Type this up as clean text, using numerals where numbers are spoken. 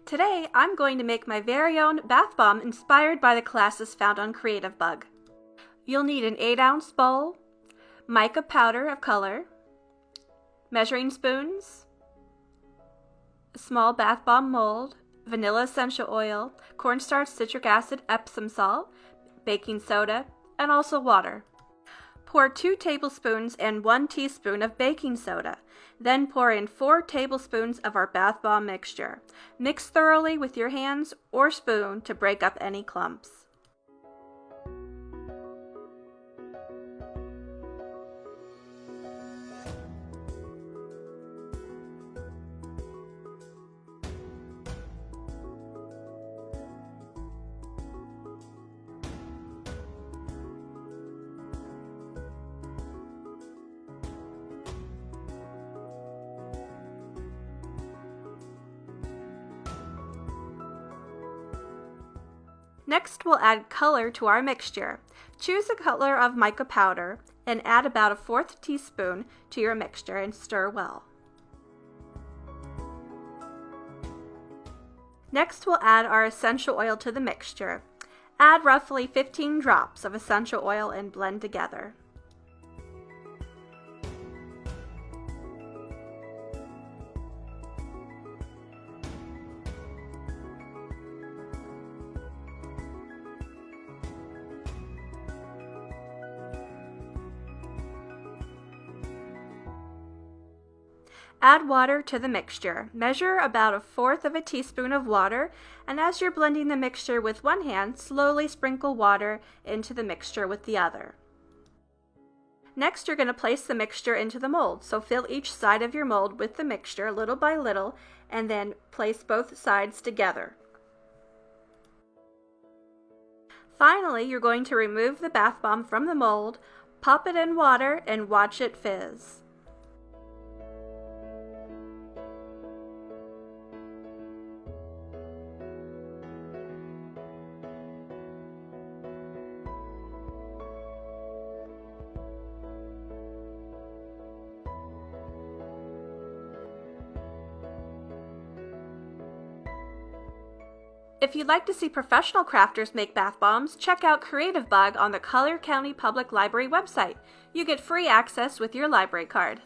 Today, I'm going to make my very own bath bomb inspired by the classes found on Creative Bug. You'll need an 8-ounce bowl, mica powder of color, measuring spoons, a small bath bomb mold, vanilla essential oil, cornstarch, citric acid, Epsom salt, baking soda, and also water. Pour 2 tablespoons and 1 teaspoon of baking soda. Then pour in 4 tablespoons of our bath bomb mixture. Mix thoroughly with your hands or spoon to break up any clumps. Next, we'll add color to our mixture. Choose a color of mica powder and add about a 1/4 teaspoon to your mixture and stir well. Next, we'll add our essential oil to the mixture. Add roughly 15 drops of essential oil and blend together. Add water to the mixture. Measure about a 1/4 teaspoon of water, and as you're blending the mixture with one hand, slowly sprinkle water into the mixture with the other. Next, you're going to place the mixture into the mold, so fill each side of your mold with the mixture little by little, and then place both sides together. Finally, you're going to remove the bath bomb from the mold, pop it in water, and watch it fizz. If you'd like to see professional crafters make bath bombs, check out Creative Bug on the Collier County Public Library website. You get free access with your library card.